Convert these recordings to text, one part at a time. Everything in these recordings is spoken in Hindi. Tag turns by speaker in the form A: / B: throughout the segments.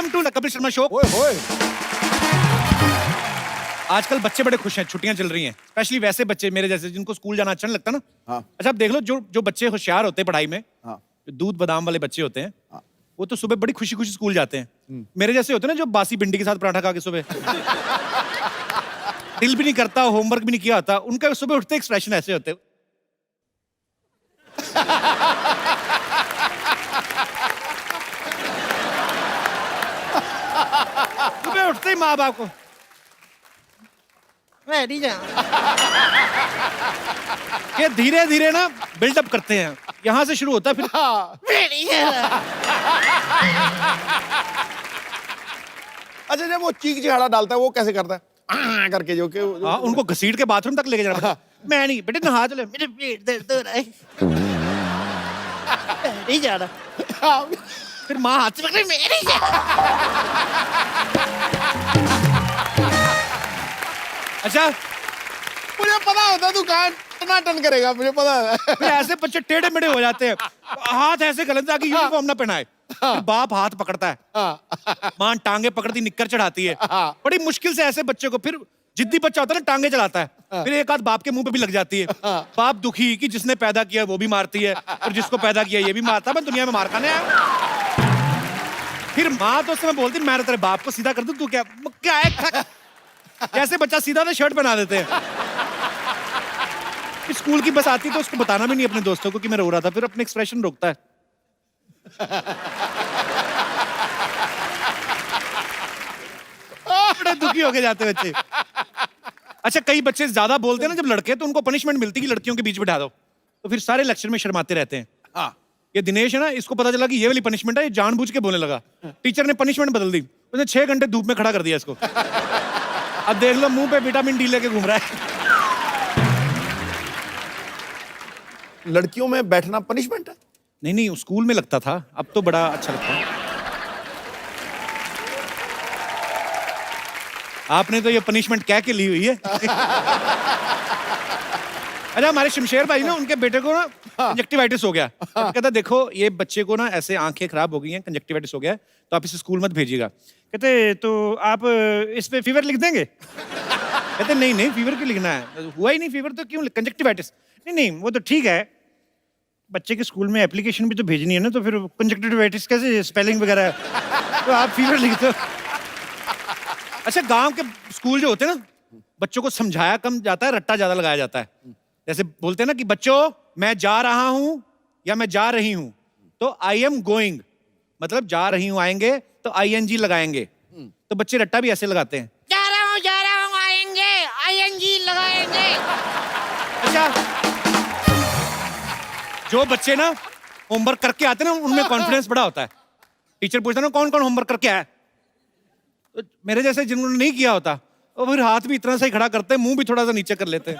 A: Welcome to Kapil Sharma show.
B: ओए होए।
A: आजकल बच्चे बड़े खुश हैं, छुट्टियां चल रही हैं, स्पेशली वैसे बच्चे मेरे जैसे जिनको स्कूल जाना अच्छा नहीं लगता ना।
B: हाँ।
A: अच्छा आप देख लो, जो जो बच्चे होशियार होते हैं पढ़ाई में,
B: हाँ।
A: जो दूध बादाम वाले बच्चे होते हैं,
B: हाँ।
A: वो तो सुबह बड़ी खुशी खुशी स्कूल जाते हैं। मेरे जैसे होते हैं ना जो बासी भिंडी के साथ पराठा खा के सुबह दिल भी नहीं करता, होमवर्क भी नहीं किया होता, उनका सुबह उठते एक्सप्रेशन ऐसे होते हैं। सुबह उठते ही माँ बाप को ये धीरे धीरे ना बिल्डअप करते हैं, यहां से शुरू होता है फिर।
B: अच्छा जब वो चीख चिहाड़ा डालता है वो कैसे करता है? करके जो
A: हाँ, उनको घसीट के बाथरूम तक लेके जाना पड़ता है। मैं नहीं बेटे, नहा चले, मेरे पेट दर्द हो रहा है, नहीं जा रहा। फिर माँ हाथ से पकड़े, मैं नहीं जा रहा। अच्छा
B: मुझे पता होता तू कहाँ टनाटन करेगा, मुझे पता है।
A: फिर ऐसे बच्चे टेढ़े मेढ़े हो जाते हैं, हाथ ऐसे गलत ताकि यूनिफॉर्म ना पहनाए। फिर बाप हाथ पकड़ता है, माँ टांगे पकड़ती निक्कर चढ़ाती है, बड़ी मुश्किल से ऐसे बच्चे को। फिर जिद्दी बच्चा होता है ना, टांगे चलाता है, फिर एक आध बाप के मुंह पे भी लग जाती है। बाप दुखी कि जिसने पैदा किया वो भी मारती है और जिसको पैदा किया ये भी मारता है, मैं दुनिया में मार खाने आया। फिर माँ तो उस समय बोलती, मैं तेरे बाप को सीधा कर दूं, तू क्या क्या है? जैसे बच्चा सीधा ना शर्ट बना देते हैं। स्कूल की बस आती तो उसको बताना भी नहीं अपने दोस्तों को कि मैं रो रहा था, फिर अपने एक्सप्रेशन रोकता है। बड़े दुखी होके जाते बच्चे। अच्छा कई बच्चे ज्यादा बोलते हैं ना जब लड़के, तो उनको पनिशमेंट मिलती है कि लड़कियों के बीच बिठा दो, तो फिर सारे लेक्चर में शर्माते रहते हैं।
B: हाँ।
A: ये दिनेश है ना, इसको पता चला कि ये वाली पनिशमेंट है, ये जानबूझ के बोलने लगा। टीचर ने पनिशमेंट बदल दी, उसने 6 घंटे धूप में खड़ा कर दिया इसको। अब देख लो मुंह पे विटामिन डी लेके घूम रहा है।
B: लड़कियों में बैठना पनिशमेंट है?
A: नहीं नहीं, स्कूल में लगता था, अब तो बड़ा अच्छा लगता है। आपने तो ये पनिशमेंट कह के ली हुई है। अच्छा हमारे शमशेर भाई ना, उनके बेटे को ना कंजक्टिवाइटिस हो गया। कहता देखो ये बच्चे को ना ऐसे आंखें खराब हो गई हैं, कंजक्टिवाइटिस हो गया है, तो आप इसे स्कूल मत भेजिएगा। कहते तो आप इस पे फीवर लिख देंगे? कहते नहीं नहीं, फीवर क्यों लिखना है, हुआ ही नहीं फीवर तो क्यों, कंजक्टिवाइटिस। नहीं नहीं वो तो ठीक है, बच्चे के स्कूल में एप्लीकेशन भी तो भेजनी है ना, तो फिर कंजक्टिवाइटिस कैसे स्पेलिंग वगैरह है, तो आप फीवर लिख दो। अच्छा गांव के स्कूल जो होते हैं ना, बच्चों को समझाया कम जाता है, रट्टा ज्यादा लगाया जाता है। जैसे बोलते हैं ना कि बच्चों मैं जा रहा हूं या मैं जा रही हूं, तो आई एम गोइंग, मतलब जा रही हूं आएंगे तो ING लगाएंगे। तो बच्चे रट्टा भी ऐसे लगाते हैं, जा रहा हूं आएंगे, ING लगाएंगे। अच्छा जो बच्चे ना होमवर्क करके आते हैं ना, उनमें कॉन्फिडेंस बड़ा होता है। टीचर पूछता है ना कौन कौन होमवर्क करके आया, तो मेरे जैसे जिन्होंने नहीं किया होता वो फिर हाथ भी इतना सा ही खड़ा करते हैं, मुंह भी थोड़ा सा नीचे कर लेते हैं।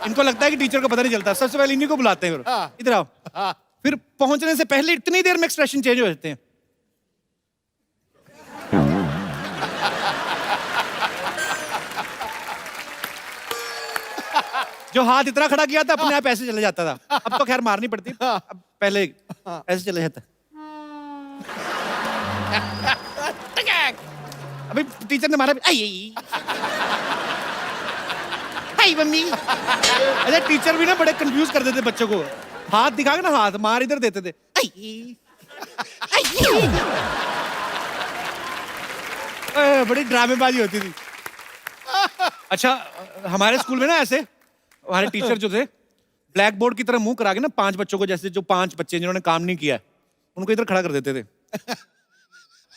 A: इनको लगता है कि टीचर को पता नहीं चलता, सबसे पहले इन्हीं को बुलाते हैं, इधर आओ। फिर पहुंचने से पहले इतनी देर में एक्सप्रेशन चेंज हो जाते हैं। जो हाथ इतना खड़ा किया था अपने आप ऐसे चले जाता था, अब तो खैर मारनी पड़ती, अब पहले ऐसे चले जाता। अभी टीचर ने मारा, आई मम्मी। अच्छा टीचर भी ना बड़े कंफ्यूज कर देते बच्चों को, हाथ दिखा के ना, हाथ मार इधर देते थे, बड़ी ड्रामेबाजी होती थी। अच्छा हमारे स्कूल में ना ऐसे हमारे टीचर जो थे, ब्लैक बोर्ड की तरह मुंह करा के ना 5 बच्चों को, जैसे जो 5 बच्चे जिन्होंने काम नहीं किया उनको इधर खड़ा कर देते थे।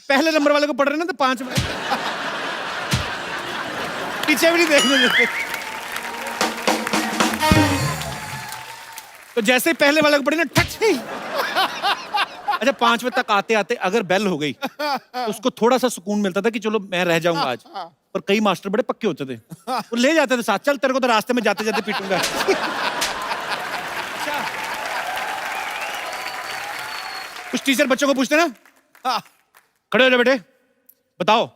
A: पहले नंबर वाले को पढ़ रहे ना तो 5 पीछे भी नहीं देखने देते। तो जैसे ही पहले वाले को पढ़े ना, ठक से। अच्छा 5 बजे तक आते आते अगर बेल हो गई तो उसको थोड़ा सा सुकून मिलता था कि चलो मैं रह जाऊंगा आज। पर कई मास्टर बड़े पक्के होते थे, वो ले जाते थे साथ, चल तेरे को तो रास्ते में जाते जाते पीटूंगा। कुछ टीचर बच्चों को पूछते ना, खड़े हो जाओ बेटे, बताओ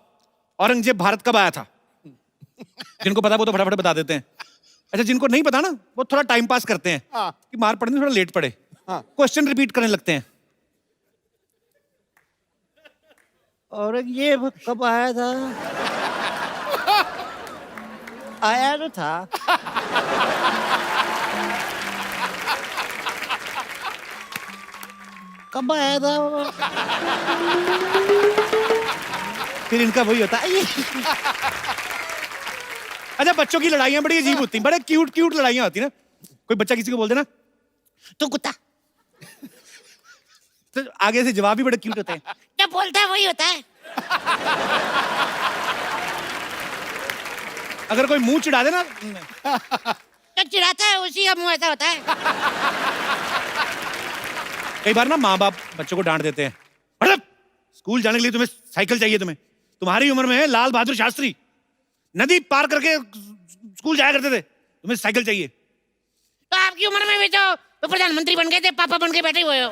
A: औरंगजेब भारत कब आया था? जिनको पता वो तो फटाफट बता देते हैं। अच्छा जिनको नहीं पता ना, वो थोड़ा टाइम पास करते हैं कि मार पड़ने थोड़ा लेट पड़े, क्वेश्चन रिपीट करने लगते हैं।
C: और ये कब आया था? आया तो था। कब आया था वो?
A: फिर इनका वही होता है। अच्छा, बच्चों की लड़ाइयां बड़ी अजीब होती हैं, बड़े क्यूट क्यूट लड़ाइयां होती हैं ना। कोई बच्चा किसी को बोल देना
C: तू कुत्ता,
A: तो आगे से जवाब भी बड़े क्यूट होते हैं।
C: क्या बोलता है वही होता है।
A: अगर कोई मुंह चिढ़ा देना,
C: जो चिढ़ाता है उसी का मुंह ऐसा होता है।
A: कई बार ना माँ बाप बच्चों को डांट देते हैं, मतलब स्कूल जाने के लिए तुम्हें साइकिल चाहिए, तुम्हारी उम्र में है लाल बहादुर शास्त्री नदी पार करके स्कूल जाया करते थे, तुम्हें साइकिल चाहिए।
C: तो आपकी उम्र में भी तो प्रधानमंत्री बन गए थे, पापा बन के बैठे हुए हो।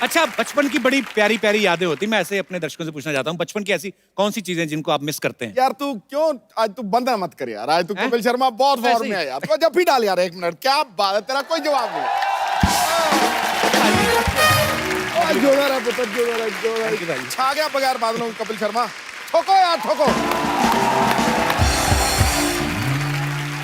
A: अच्छा, बचपन की बड़ी प्यारी प्यारी यादें होती, मैं ऐसे अपने दर्शकों से पूछना चाहता हूँ, बचपन की ऐसी कौन सी चीजें जिनको आप मिस करते हैं?
B: यार तू क्यों आज तू बंदा मत कर यार, आज तू
A: हैं?
B: कपिल शर्मा बहुत
A: वैसे
B: फॉर्म
A: ही।
B: में है यार, तो जब भी डाल यार 1 मिनट, क्या बात है, तेरा कोई जवाब नहीं। जोड़ा रहा पुत्र, जोड़ा रहा, छा गया बगैर बादलों कपिल शर्मा, ठोको यार ठोको।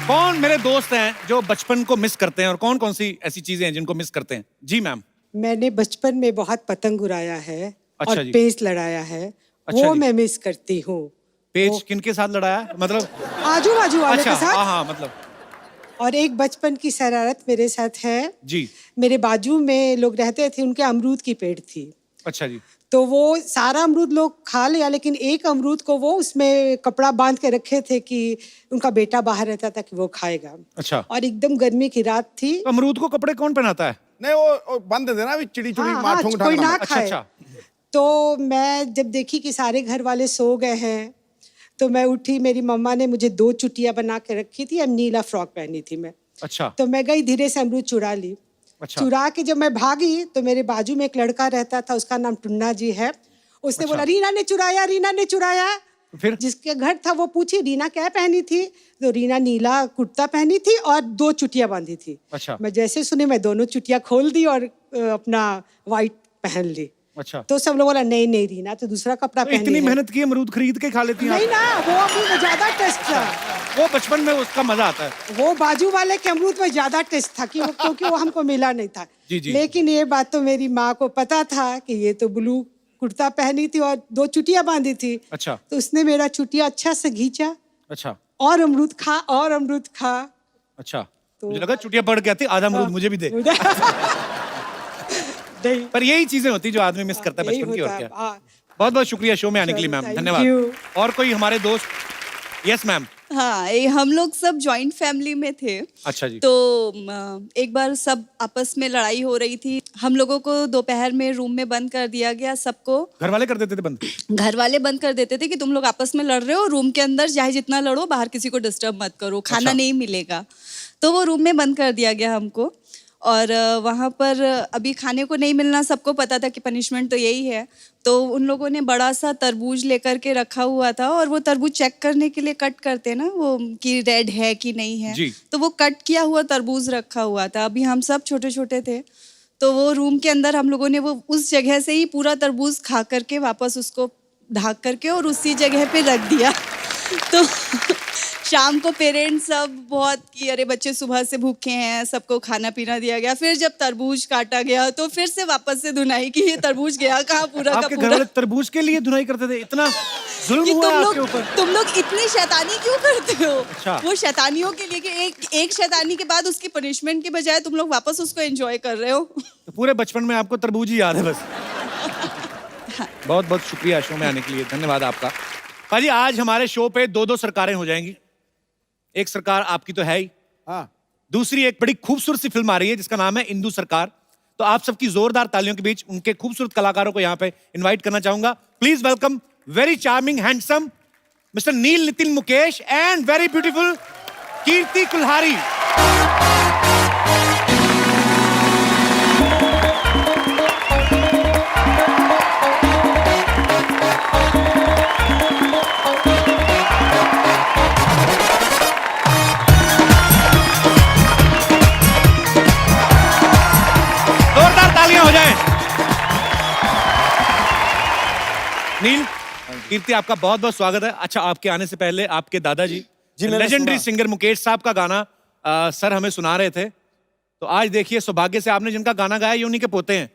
A: कौन मेरे दोस्त हैं जो बचपन को मिस करते हैं और कौन कौन सी ऐसी चीजें हैं जिनको मिस करते हैं? जी मैम।
D: मैंने बचपन में बहुत पतंग उड़ाया है
A: अच्छा
D: और
A: जी।
D: पेच लड़ाया है।
A: अच्छा
D: वो
A: जी।
D: मैं मिस करती हूँ।
A: पेज किनके साथ लड़ाया, मतलब?
D: आजू बाजू वाले
A: अच्छा,
D: के साथ।
A: हाँ, मतलब
D: और एक बचपन की शरारत मेरे साथ है।
A: जी।
D: मेरे बाजू में लोग रहते थे, उनके अमरूद की पेड़ थी,
A: अच्छा जी।
D: तो वो सारा अमरूद लोग खा लिया, लेकिन एक अमरूद को वो उसमें कपड़ा बांध के रखे थे कि उनका बेटा बाहर रहता था कि वो खाएगा।
A: अच्छा।
D: और एकदम गर्मी की रात थी।
A: तो अमरूद को कपड़े कौन पहनाता है?
B: नहीं वो बंद दे देना, अभी चिड़ी चुड़ी
D: हाँ,
B: मार
D: हाँ,
B: ठोंग
D: कोई ना
B: ठांग
A: अच्छा
D: खाए।
A: अच्छा।
D: तो मैं जब देखी कि सारे घर वाले सो गए हैं, तो मैं उठी, मेरी मम्मा ने मुझे 2 चुटिया बना के रखी थी, अब नीला फ्रॉक पहनी थी मैं।
A: अच्छा
D: तो मैं गई, धीरे से अमरूद चुरा ली।
A: अच्छा।
D: चुरा के जब मैं भागी तो मेरे बाजू में एक लड़का रहता था, उसका नाम टुन्ना जी है। उसने
A: अच्छा।
D: बोला रीना ने चुराया, रीना ने चुराया।
A: फिर?
D: जिसके घर था वो पूछी रीना क्या पहनी थी, तो रीना नीला कुर्ता पहनी थी और 2 चुटिया बांधी थी।
A: अच्छा।
D: मैं जैसे सुनी, मैं दोनों चुटिया खोल दी और अपना वाइट पहन ली।
A: अच्छा।
D: तो सब लोग बोला नहीं नहीं रीना तो दूसरा कपड़ा
A: तो
D: पहनी
A: इतनी
D: है।
A: मेहनत की, अमरूद खरीद के खा लेती हैं
D: नहीं
A: आप?
D: ना, वो अमरूद में ज्यादा टेस्ट था।
A: वो बचपन में उसका मजा आता है।
D: वो बाजू वाले के अमरूद में ज्यादा टेस्ट था क्योंकि वो हमको मिला नहीं था।
A: जी, जी।
D: लेकिन ये बात तो मेरी माँ को पता था कि ये तो ब्लू कुर्ता पहनी थी और 2 चुटिया बांधी थी।
A: अच्छा
D: तो उसने मेरा चुटिया अच्छा से खींचा
A: अच्छा
D: और अमरूद खा और अमरूद खा।
A: अच्छा। मुझे लगा चुटिया पड़ गया थी, आधा अमरूद मुझे भी दे।
D: नहीं,
A: पर यही चीजें होती हैं जो आदमी मिस करता है
D: यही
A: बचपन की, और
D: होता है,
A: क्या।
D: हाँ।
A: बहुत बहुत शुक्रिया शो में आने के लिए
D: चलो,
A: मैम,
D: thank
A: धन्यवाद।
D: you।
A: और कोई हमारे दोस्त? Yes ma'am.
E: हाँ, हम लोग सब जॉइंट फैमिली में थे।
A: अच्छा जी।
E: तो एक बार सब आपस में लड़ाई हो रही थी, हम लोगों को दोपहर में रूम में बंद कर दिया गया सबको।
A: घर वाले कर देते थे बंद?
E: घर वाले बंद कर देते थे कि तुम लोग आपस में लड़ रहे हो, रूम के अंदर चाहे जितना लड़ो, बाहर किसी को डिस्टर्ब मत करो, खाना
A: अच्छा।
E: नहीं मिलेगा। तो वो रूम में बंद कर दिया गया हमको। और वहाँ पर अभी खाने को नहीं मिलना, सबको पता था कि पनिशमेंट तो यही है। तो उन लोगों ने बड़ा सा तरबूज लेकर के रखा हुआ था, और वो तरबूज चेक करने के लिए कट करते हैं ना वो, कि रेड है कि नहीं है।
A: जी।
E: तो वो कट किया हुआ तरबूज रखा हुआ था। अभी हम सब छोटे छोटे थे, तो वो रूम के अंदर हम लोगों ने वो उस जगह से ही पूरा तरबूज खा करके वापस उसको ढाक करके और उसी जगह पे रख दिया। तो शाम को पेरेंट्स सब बहुत कि अरे बच्चे सुबह से भूखे हैं, सबको खाना पीना दिया गया। फिर जब तरबूज काटा गया तो फिर से वापस से धुनाई कि ये तरबूज गया कहाँ पूरा का
A: आपके घर
E: पूरा।
A: वाले तरबूज के लिए धुनाई करते थे? इतना जुल्म
E: कि
A: हुआ आपके ऊपर?
E: तुम लोग इतनी शैतानी क्यों करते हो?
A: अच्छा।
E: वो शैतानियों के लिए कि एक शैतानी के बाद उसकी पनिशमेंट के बजाय तुम लोग वापस उसको एंजॉय कर रहे हो।
A: तो पूरे बचपन में आपको तरबूज ही याद है बस। बहुत बहुत शुक्रिया शो में आने के लिए, धन्यवाद आपका। भाजी आज हमारे शो पे 2-2 सरकारें हो जाएंगी। एक सरकार आपकी तो है ही,
B: हाँ
A: दूसरी एक बड़ी खूबसूरत सी फिल्म आ रही है जिसका नाम है इंदु सरकार। तो आप सबकी जोरदार तालियों के बीच उनके खूबसूरत कलाकारों को यहाँ पे इनवाइट करना चाहूंगा। Please welcome very charming handsome mister Neil Nitin Mukesh and very beautiful Kirti Kulhari. जोरदार तालियां हो जाएं। नील, कीर्ति आपका बहुत बहुत स्वागत है। अच्छा, आपके आने से पहले आपके दादाजी
B: जी, मैंने
A: लेजेंडरी
B: सुना।
A: सिंगर मुकेश साहब का गाना सर हमें सुना रहे थे। तो आज देखिए, सौभाग्य से आपने जिनका गाना गाया ये उन्हीं के पोते हैं।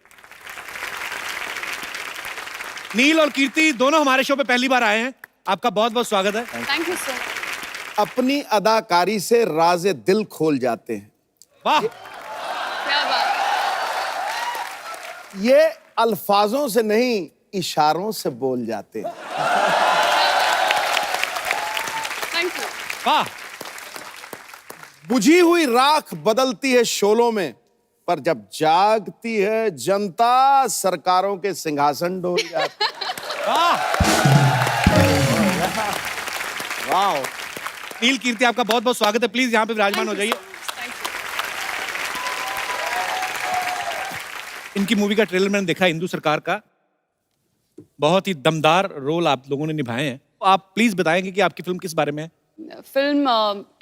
A: नील और कीर्ति दोनों हमारे शो पे पहली बार आए हैं। आपका बहुत बहुत स्वागत है।
E: Thank you sir.
B: अपनी अदाकारी से राज़े दिल खोल जाते हैं।
A: वाह,
E: क्या बात।
B: ये अल्फाजों से नहीं, इशारों से बोल जाते हैं।
E: Thank you.
A: वाह।
B: बुझी हुई राख बदलती है शोलों में, पर जब जागती है जनता सरकारों के सिंहासन डोल जाते हैं।
A: वाह।
B: वाह।
A: नील, कीर्ति आपका बहुत बहुत स्वागत है। प्लीज यहाँ पे विराजमान हो जाइए। इनकी मूवी का ट्रेलर मैंने देखा, हिंदू सरकार का। बहुत ही दमदार रोल आप लोगों ने निभाए हैं। आप प्लीज बताएंगे कि आपकी फिल्म किस बारे में है?
F: फिल्म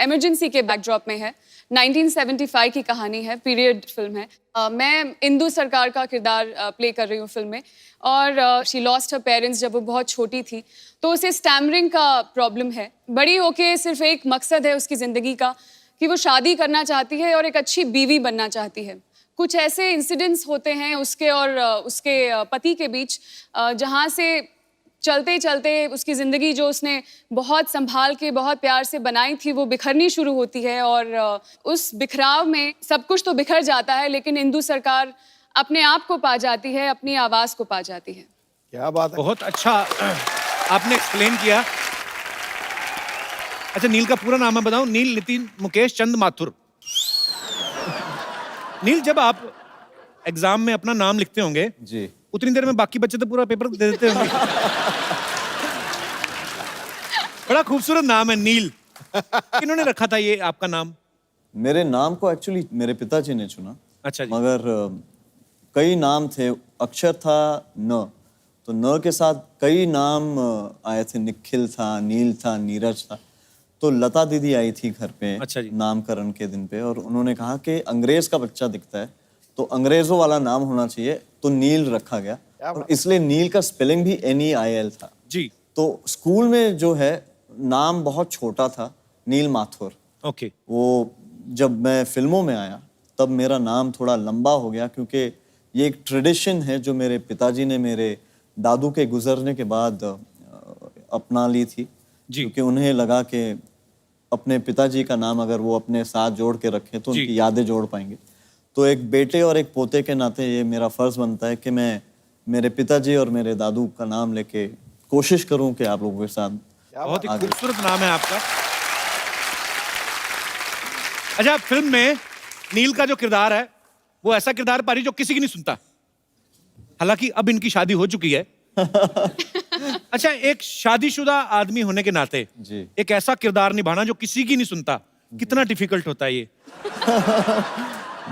F: इमरजेंसी के बैकड्रॉप में है। 1975 की कहानी है, पीरियड फिल्म है। मैं इंदु सरकार का किरदार प्ले कर रही हूँ फिल्म में। और शी लॉस्ट हर पेरेंट्स जब वो बहुत छोटी थी, तो उसे स्टैमरिंग का प्रॉब्लम है। बड़ी होके सिर्फ एक मकसद है उसकी ज़िंदगी का कि वो शादी करना चाहती है और एक अच्छी बीवी बनना चाहती है। कुछ ऐसे इंसिडेंट्स होते हैं उसके और उसके पति के बीच, जहाँ से चलते चलते उसकी ज़िंदगी जो उसने बहुत संभाल के बहुत प्यार से बनाई थी वो बिखरनी शुरू होती है। और उस बिखराव में सब कुछ तो बिखर जाता है, लेकिन इंदु सरकार अपने आप को पा जाती है, अपनी आवाज़ को पा जाती है।
B: क्या बात है।
A: बहुत अच्छा आपने एक्सप्लेन किया। अच्छा, नील का पूरा नाम मैं बताऊं? नील नितिन मुकेश चंद माथुर। नील, जब आप एग्जाम में अपना नाम लिखते होंगे
B: जी,
A: उतनी देर में बाकी बच्चे तो पूरा पेपर दे देते होंगे। बड़ा खूबसूरत नाम है नील। किन्होंने रखा था ये आपका नाम?
G: मेरे नाम को एक्चुअली मेरे पिताजी ने चुना।
A: अच्छा जी।
G: मगर कई नाम थे, अक्षर था न, तो न के साथ कई नाम आए थे। निखिल था, नील था, नीरज था। तो लता दीदी आई थी घर पे
A: अच्छा जी।
G: नामकरण के दिन पे, और उन्होंने कहा कि अंग्रेज का बच्चा दिखता है तो अंग्रेजों वाला नाम होना चाहिए, तो नील रखा गया। और इसलिए नील का स्पेलिंग भी NEIL था
A: जी।
G: तो स्कूल में जो है नाम बहुत छोटा था, नील माथुर।
A: ओके।
G: वो जब मैं फिल्मों में आया तब मेरा नाम थोड़ा लंबा हो गया, क्योंकि ये एक ट्रेडिशन है जो मेरे पिताजी ने मेरे दादू के गुजरने के बाद अपना ली थी।
A: जी।
G: क्योंकि उन्हें लगा कि अपने पिताजी का नाम अगर वो अपने साथ जोड़ के रखें तो
A: जी।
G: उनकी यादें जोड़ पाएंगे। तो एक बेटे और एक पोते के नाते ये मेरा फर्ज बनता है कि मैं मेरे पिताजी और मेरे दादू का नाम लेके कोशिश करूं कि आप लोगों के साथ।
A: बहुत ही खूबसूरत नाम है आपका। अच्छा, फिल्म में नील का जो किरदार है वो ऐसा किरदार पारी जो किसी की नहीं सुनता। हालांकि अब इनकी शादी हो चुकी है। अच्छा, एक शादीशुदा आदमी होने के नाते
G: जी।
A: एक ऐसा किरदार निभाना जो किसी की नहीं सुनता, कितना डिफिकल्ट होता है ये?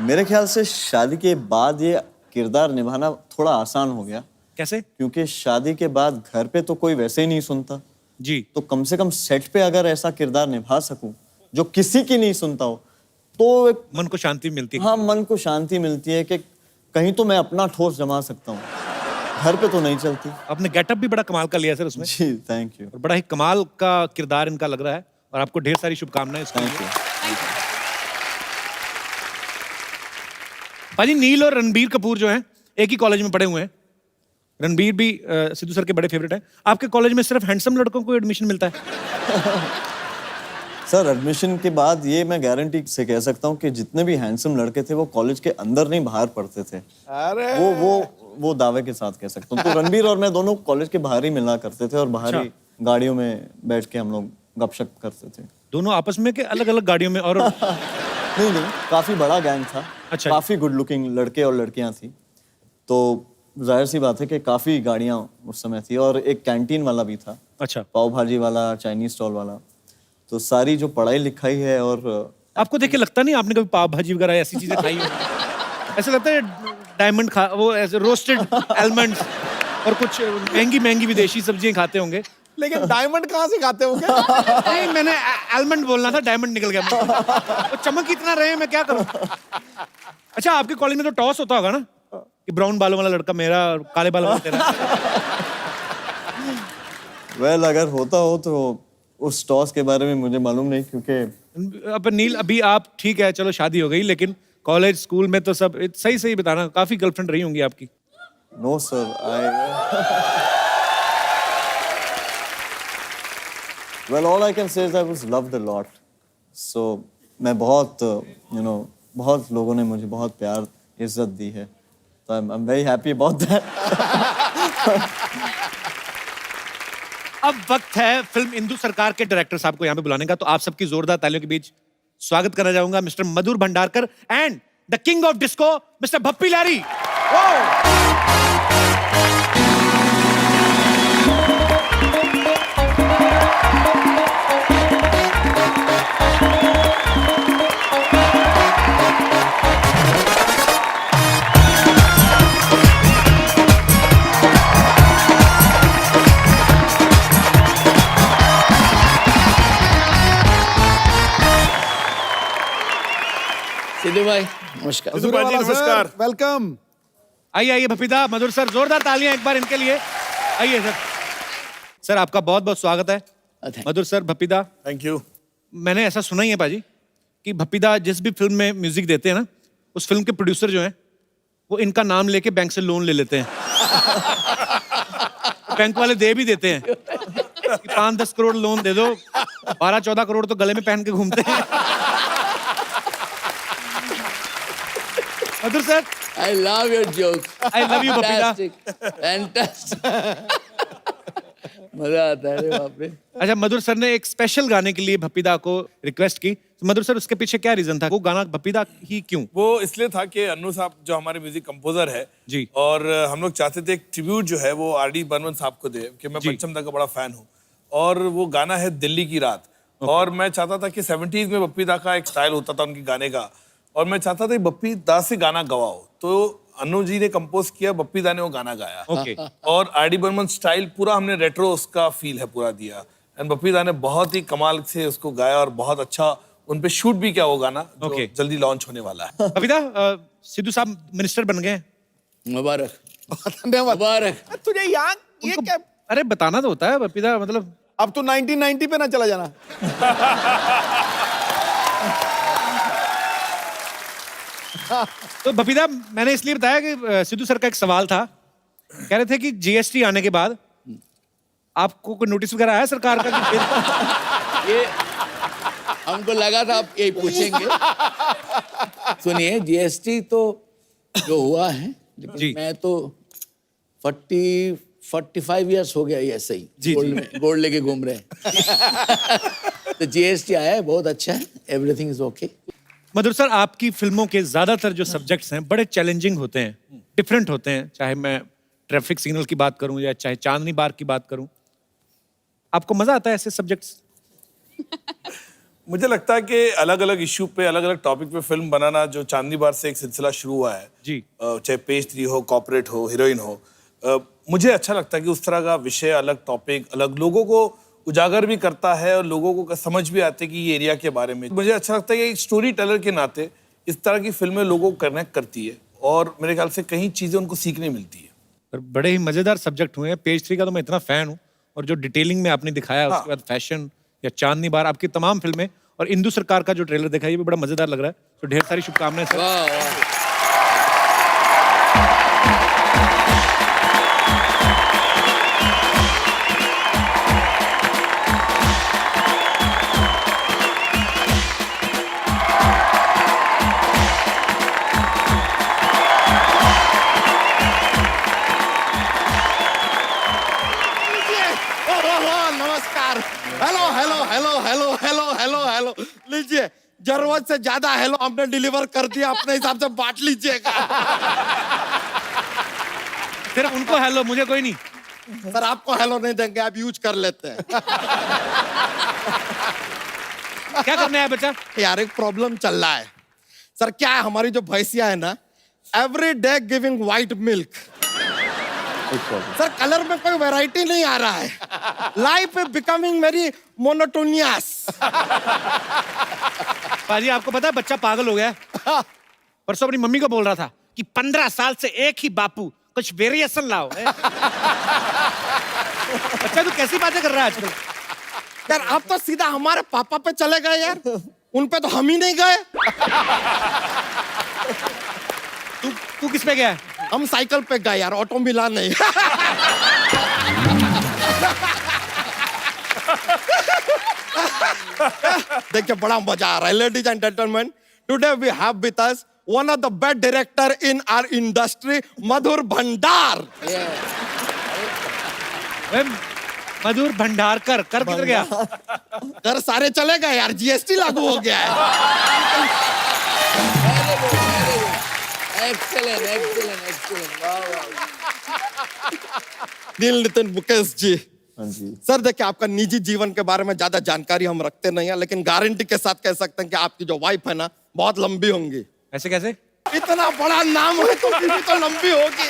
G: मेरे ख्याल से शादी के बाद ये किरदार निभाना थोड़ा आसान हो गया,
A: कैसे?
G: क्योंकि शादी के बाद घर पे तो कोई वैसे ही नहीं सुनता।
A: जी।
G: तो कम से कम सेट पे अगर ऐसा किरदार निभा सकूं जो किसी की नहीं सुनता हो तो एक
A: मन को शांति मिलती है।
G: हाँ, मन को शांति मिलती है कि कहीं तो मैं अपना ठोस जमा सकता हूँ, घर पे तो नहीं चलती।
A: आपने गेटअप भी बड़ा कमाल का लिया सर उसमें।
G: जी, थैंक यू।
A: और बड़ा ही कमाल का किरदार इनका लग रहा है और आपको ढेर सारी शुभकामनाएं इसके
G: थैंक
A: लिए।
G: यू।
A: पाजी, नील और रणबीर कपूर जो हैं एक ही कॉलेज में पढ़े हुए हैं। रणबीर भी सिद्धू सर के बड़े फेवरेट हैं। आपके कॉलेज में सिर्फ हैंडसम लड़कों को एडमिशन मिलता है?
G: सर, एडमिशन के बाद ये मैं गारंटी से कह सकता हूँ कि जितने भी हैंडसम लड़के थे वो कॉलेज के अंदर नहीं बाहर पढ़ते थे।
B: अरे
G: वो दावे के साथ कह सकता हूँ। तो रणबीर और मैं दोनों कॉलेज के बाहर ही मिला करते थे और बाहर ही गाड़ियों में बैठ के हम लोग गपशप करते थे।
A: दोनों आपस में के अलग अलग गाड़ियों में? और
G: नहीं, काफी बड़ा गैंग था।
A: अच्छा।
G: काफी गुड लुकिंग लड़के और लड़कियां थी, तो जाहिर सी बात है कि काफी गाड़ियां उस समय थी। और एक कैंटीन वाला भी था।
A: अच्छा।
G: पाव भाजी वाला, चाइनीज स्टॉल वाला। तो सारी जो पढ़ाई लिखाई है और
A: आपको देख के लगता नहीं आपने कभी पाव भाजी वगैरह ऐसी चीजें खाई हो? ऐसा लगता है डायमंड खा, वो ऐसे रोस्टेड आलमंड्स और कुछ महंगी महंगी विदेशी सब्जियां खाते होंगे।
B: लेकिन डायमंड कहाँ से खाते हो?
A: नहीं, मैंने आलमंड बोलना था, डायमंड निकल गया। वो चमक इतना रहे, मैं क्या करूं? अच्छा, आपके कॉलेज में तो टॉस होता होगा ना कि ब्राउन बालों वाला लड़का मेरा और काले बालों वाला तेरा?
G: वेल अगर होता हो तो उस टॉस के बारे में मुझे मालूम नहीं, क्योंकि
A: अब नील, अभी आप ठीक है, चलो शादी हो गई, लेकिन कॉलेज स्कूल में तो सब सही सही बताना, काफी गर्लफ्रेंड रही होंगी आपकी।
G: No sir, well all I can say is I was loved a lot. So मैं बहुत बहुत लोगों ने मुझे बहुत प्यार इज्जत दी है, तो I am very happy about that.
A: अब वक्त है फिल्म इंदु सरकार के डायरेक्टर साहब को यहाँ पे बुलाने का, तो आप सबकी जोरदार तालियों के बीच स्वागत करना चाहूंगा mister Madhur Bhandarkar and the king of disco mister Bappi Lahiri.
H: Siddhu भाई नमस्कार।
B: हजूर वाला नमस्कार, वेलकम।
A: आइए आइए भप्पीदा, मधुर सर, जोरदार तालियां एक बार इनके लिए। आइए सर। सर आपका बहुत बहुत स्वागत है। मधुर सर, भप्पीदा,
H: थैंक यू।
A: मैंने ऐसा सुना ही है पाजी कि भप्पीदा जिस भी फिल्म में म्यूजिक देते हैं ना, उस फिल्म के प्रोड्यूसर जो हैं वो इनका नाम लेके बैंक से लोन ले लेते हैं। बैंक वाले दे भी देते हैं कि 5-10 करोड़ लोन दे दो, 12-14 करोड़ तो गले में पहन के घूमते हैं। मधुर sir,
H: I love your jokes.
A: I love you, Babita.
H: Fantastic. मजा आता है रे बाप रे।
A: अच्छा, मधुर सर ने एक स्पेशल गाने के लिए भप्पीदा को रिक्वेस्ट की, तो मधुर सर उसके पीछे क्या रीजन था? वो गाना भप्पीदा ही क्यों?
I: वो इसलिए था कि अन्नू साहब जो हमारे म्यूजिक कंपोजर है
A: जी,
I: और हम लोग चाहते थे एक ट्रिब्यूट जो है वो आर.डी. बर्मन साहब को दे, कि मैं
A: जी।
I: पंचम दा का बड़ा फैन हूँ, और वो गाना है दिल्ली की रात। और मैं चाहता था कि 70s में बप्पी दा का एक स्टाइल होता था उनके गाने का, और मैं चाहता था कि बप्पी दा से गाना गवाओ, तो अन्नू जी ने कंपोज किया, बप्पी दा ने वो गाना गाया।
A: ओके।
I: और आर.डी. बर्मन स्टाइल पूरा हमने रेट्रो उसका फील है पूरा दिया, एंड बप्पी दा ने बहुत ही कमाल से उसको गाया और बहुत अच्छा उन पे शूट भी किया वो गाना, जो
A: ओके।
I: जल्दी लॉन्च होने वाला है।
A: भप्पीदा, सिद्धू साहब मिनिस्टर बन गए।
H: मुबारक
B: धन्यवाद।
H: मुबारक।
B: तुझे यहाँ ये क्या?
A: अरे बताना तो होता है भप्पीदा, मतलब
B: अब तो 1990 पे ना चला जाना।
A: तो भप्पीदा, मैंने इसलिए बताया कि सिद्धू सर का एक सवाल था, कह रहे थे कि जीएसटी आने के बाद आपको कोई नोटिस वगैरह आया सरकार का कि
H: ये हमको लगा था आप यही पूछेंगे। सुनिए, जीएसटी तो जो हुआ है,
A: जी।
H: लेकिन मैं तो 45 इयर्स हो गया ये ऐसे ही
A: जी,
H: गोल्ड
A: जी।
H: में गोल्ड लेके घूम रहे हैं। तो जीएसटी आया है, बहुत अच्छा है, everything is okay.
A: Madhur sir, आपकी फिल्मों के ज्यादातर जो सब्जेक्ट्स हैं बड़े चैलेंजिंग होते हैं, डिफरेंट होते हैं, चाहे मैं ट्रैफिक सिग्नल की बात करूं या चाहे चांदनी बार की बात करूं। आपको मजा आता है ऐसे सब्जेक्ट्स?
I: मुझे लगता है कि अलग अलग इश्यू पे, अलग अलग टॉपिक पे फिल्म बनाना, जो चांदनी बार से एक सिलसिला शुरू हुआ है
A: जी,
I: चाहे पेज 3 हो, कॉर्पोरेट हो, हीरोइन हो, मुझे अच्छा लगता है कि उस तरह का विषय, अलग टॉपिक, अलग लोगों को उजागर भी करता है और लोगों को समझ भी आते कि ये एरिया के बारे में। मुझे अच्छा लगता है कि स्टोरी टेलर के नाते इस तरह की फिल्में लोगों को कनेक्ट करती है, और मेरे ख्याल से कई चीजें उनको सीखने मिलती है।
A: पर बड़े ही मजेदार सब्जेक्ट हुए हैं। पेज 3 का तो मैं इतना फैन हूं, और जो डिटेलिंग में आपने दिखाया, उसके बाद फैशन या चांदनी बार, आपकी तमाम फिल्में, और इंदु सरकार का जो ट्रेलर देखा, ये भी बड़ा मजेदार लग रहा है। तो ढेर सारी शुभकामनाएं सर।
H: वाह वाह।
B: नमस्कार। Hello hello hello hello hello hello hello, लीजिए, जरूरत से ज्यादा हेलो हमने डिलीवर कर दिया, अपने हिसाब से बांट लीजिएगा।
A: सिर्फ उनको हेलो, मुझे कोई नहीं।
B: सर आपको हेलो नहीं देंगे, आप यूज कर लेते हैं।
A: क्या करना है बच्चा?
B: यार एक प्रॉब्लम चल रहा है सर। क्या है, हमारी जो भैंसिया है ना, every day giving white milk. Sir colour में कोई वैरायटी नहीं आ रहा है। Life is becoming very monotonous.
A: पाजी, आपको पता है बच्चा पागल हो गया है? परसों अपनी मम्मी को बोल रहा था कि 15 साल से एक ही बापू, कुछ वेरिएशन लाओ। बच्चा तू कैसी बातें कर रहा है आजकल?
B: यार आप तो सीधा हमारे पापा पे चले गए यार, उन पे तो हम ही नहीं गए।
A: तू किस पे गया है?
B: हम साइकिल पे गए यार, ऑटो मिला नहीं। देखिए बड़ा मजा आ रहा है ladies and gentleman. Today we have with us one of the best director in our industry, Madhur Bhandar.
A: Madhur Bhandarkar कर किधर गया?
B: घर सारे चले गए यार, जीएसटी लागू हो गया है।
H: एक्सेलेंट एक्सेलेंट एक्सेलेंट, वाह वाह।
B: नील नितिन मुकेश जी,
G: हाँ जी।
B: सर देखिए आपका निजी जीवन के बारे में ज्यादा जानकारी हम रखते नहीं है, लेकिन गारंटी के साथ कह सकते हैं कि आपकी जो वाइफ है ना बहुत लंबी होंगी।
A: ऐसे कैसे?
B: इतना बड़ा नाम है तो बीवी तो लंबी होगी।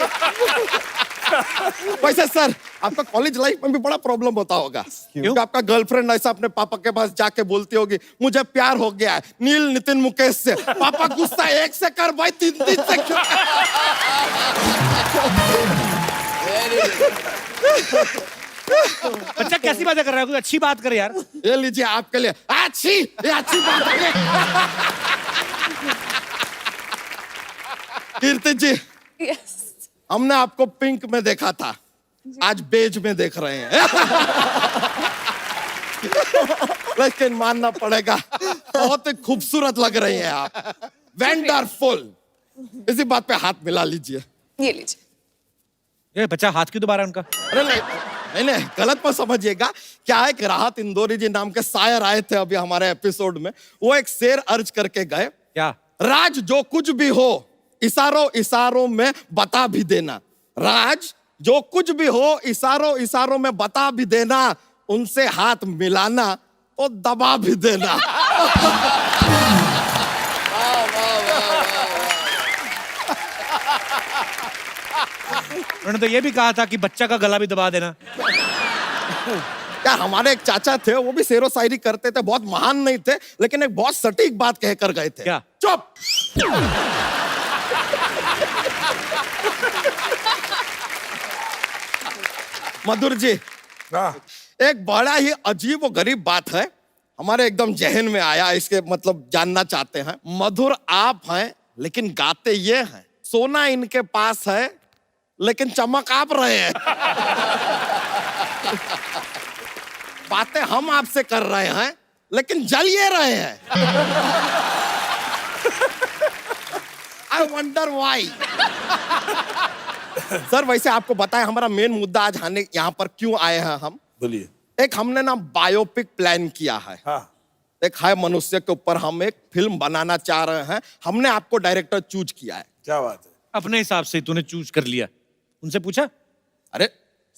B: वैसे सर आपका कॉलेज लाइफ में भी बड़ा प्रॉब्लम होता होगा, क्योंकि आपका गर्लफ्रेंड ऐसा अपने पापा के पास जाके बोलती होगी मुझे प्यार हो गया है नील नितिन मुकेश से। पापा गुस्सा एक से कर भाई, तीन तीन से क्यों?
A: बच्चा कैसी बातें कर रहा है? कुछ अच्छी बात कर यार।
B: ये लीजिए आपके लिए अच्छी, ये अच्छी बात है। कीर्ति जी,
F: यस,
B: हमने आपको पिंक में देखा था, आज बेज में देख रहे हैं। लेकिन मानना पड़ेगा बहुत ही खूबसूरत लग रही हैं आप, वंडरफुल। इसी बात पे हाथ मिला लीजिए।
F: ये लीजिए।
A: ये बच्चा हाथ क्यों दोबारा उनका?
B: अरे नहीं नहीं नहीं, गलत मत समझिएगा। क्या है कि राहत इंदौरी जी नाम के शायर आए थे अभी हमारे एपिसोड में, वो एक शेर अर्ज करके गए।
A: क्या?
B: राज जो कुछ भी हो इशारों इशारों में बता भी देना। राज जो कुछ भी हो इशारों इशारों में बता भी देना, उनसे हाथ मिलाना और दबा भी देना।
A: उन्होंने तो ये भी कहा था कि बच्चा का गला भी दबा देना।
B: क्या हमारे एक चाचा थे, वो भी शेरो शायरी करते थे, बहुत महान नहीं थे, लेकिन एक बहुत सटीक बात कहकर गए थे।
A: क्या?
B: चुप। मधुर जी, एक बड़ा ही अजीब और गरीब बात है, हमारे एकदम जहन में आया, इसके मतलब जानना चाहते हैं। मधुर आप हैं लेकिन गाते ये हैं, सोना इनके पास है लेकिन चमक आप रहे हैं। बातें हम आपसे कर रहे हैं लेकिन जल ये रहे हैं। I wonder why. सर वैसे आपको बताएं हमारा मेन मुद्दा आज आने यहाँ पर क्यों आए हैं हम।
I: बोलिए।
B: एक हमने ना बायोपिक प्लान किया है।
I: हाँ।
B: एक है मनुष्य के ऊपर हम एक फिल्म बनाना चाह रहे हैं, हमने आपको डायरेक्टर चूज किया है।
I: क्या बात है?
A: अपने हिसाब से तूने चूज कर लिया, उनसे पूछा?
B: अरे